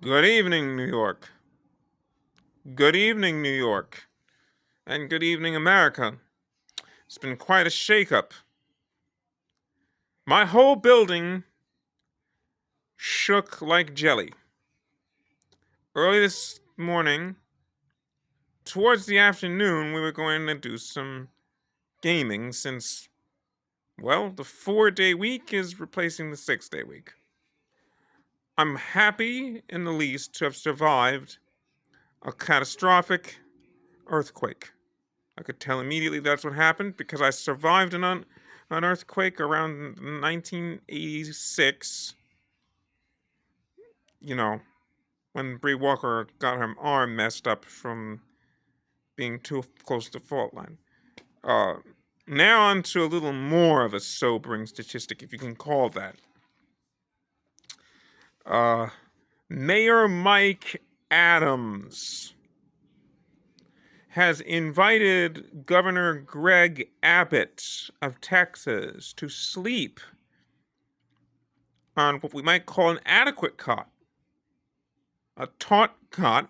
Good evening, New York. Good evening, New York. And good evening, America. It's been quite a shakeup. My whole building shook like jelly. Early this morning, towards the afternoon, we were going to do some gaming since, well, the 4-day week is replacing the 6-day week. I'm happy in the least to have survived a catastrophic earthquake. I could tell immediately that's what happened because I survived an earthquake around 1986. You know, when Bree Walker got her arm messed up from being too close to the fault line. Uh, Now on to a little more of a sobering statistic, if you can call that. Uh, Mayor Mike Adams has invited Governor Greg Abbott of Texas to sleep on what we might call an adequate cot, a taut cot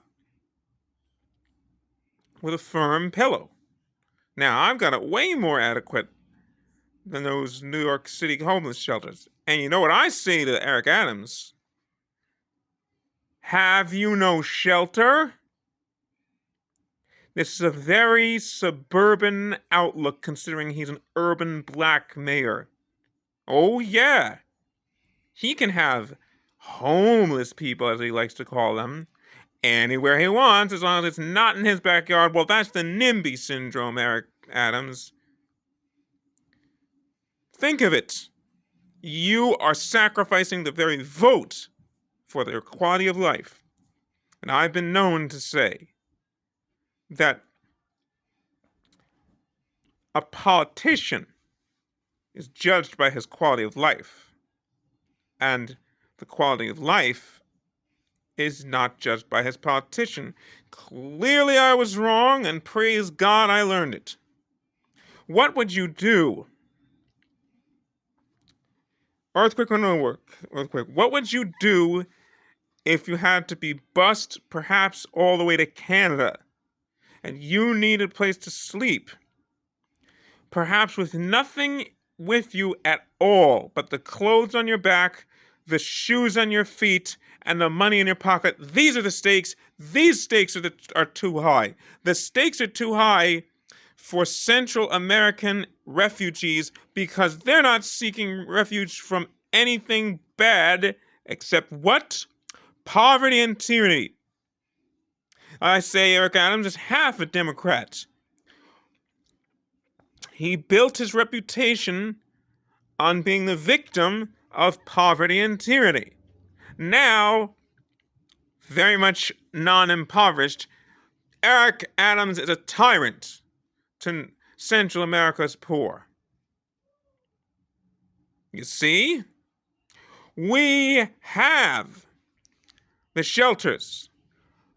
with a firm pillow. Now, I've got it way more adequate than those New York City homeless shelters. And you know what I say to Eric Adams? Have you no shelter? This is a very suburban outlook considering he's an urban black mayor. Oh, yeah. He can have homeless people, as he likes to call them, anywhere he wants as long as it's not in his backyard. Well, that's the NIMBY syndrome, Eric Adams. Think of it. You are sacrificing the very vote for their quality of life. And I've been known to say that a politician is judged by his quality of life. And the quality of life is not judged by his politician. Clearly, I was wrong, and praise God I learned it. What would you do? Earthquake or no earthquake? What would you do if you had to be bussed perhaps all the way to Canada and you needed a place to sleep? Perhaps with nothing with you at all but the clothes on your back, the shoes on your feet, and the money in your pocket. These are the stakes. These stakes are too high. The stakes are too high for Central American refugees because they're not seeking refuge from anything bad except what? Poverty and tyranny. I say Eric Adams is half a Democrat. He built his reputation on being the victim of poverty and tyranny. Now, very much non-impoverished, Eric Adams is a tyrant to Central America's poor. You see, we have the shelters.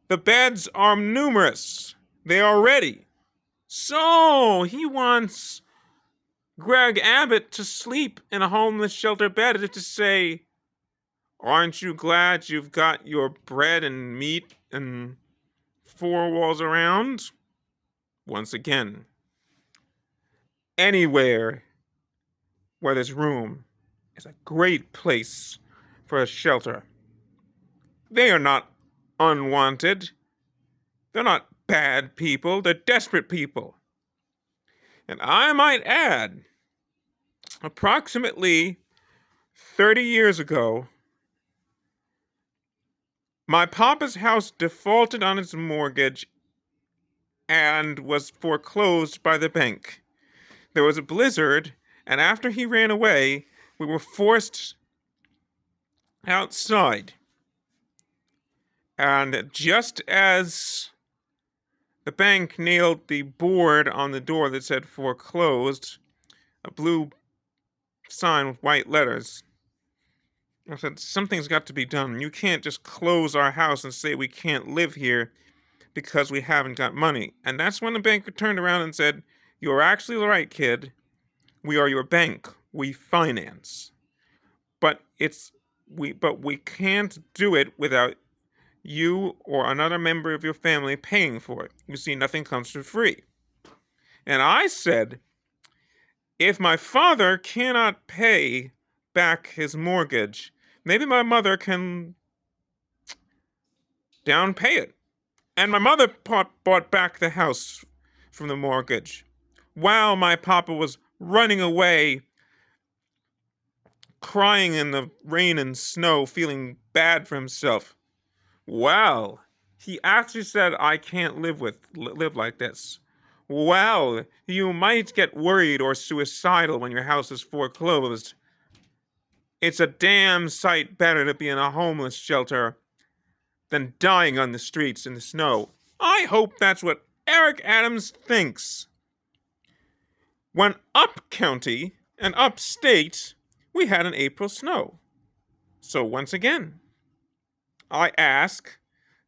The beds are numerous. They are ready. So he wants Greg Abbott to sleep in a homeless shelter bed as if to say, aren't you glad you've got your bread and meat and four walls around? Once again, anywhere where there's room is a great place for a shelter. They are not unwanted. They're not bad people. They're desperate people. And I might add, approximately 30 years ago, my papa's house defaulted on its mortgage and was foreclosed by the bank. There was a blizzard, and after he ran away, we were forced outside. And just as the bank nailed the board on the door that said foreclosed, a blue sign with white letters, I said, something's got to be done. You can't just close our house and say we can't live here because we haven't got money. And that's when the banker turned around and said, you're actually right, kid. We are your bank. We finance. But we can't do it without you or another member of your family paying for it. You see, nothing comes for free. And I said, if my father cannot pay back his mortgage, maybe my mother can down pay it. And my mother bought back the house from the mortgage while my papa was running away, crying in the rain and snow, feeling bad for himself. Well, he actually said, I can't live like this. Well, you might get worried or suicidal when your house is foreclosed. It's a damn sight better to be in a homeless shelter than dying on the streets in the snow. I hope that's what Eric Adams thinks. When up county and upstate, we had an April snow. So once again, I ask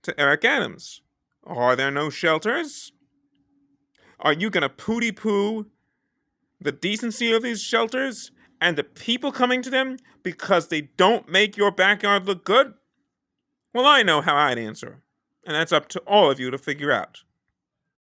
to Eric Adams, are there no shelters? Are you going to pooty-poo the decency of these shelters and the people coming to them because they don't make your backyard look good? Well, I know how I'd answer, and that's up to all of you to figure out.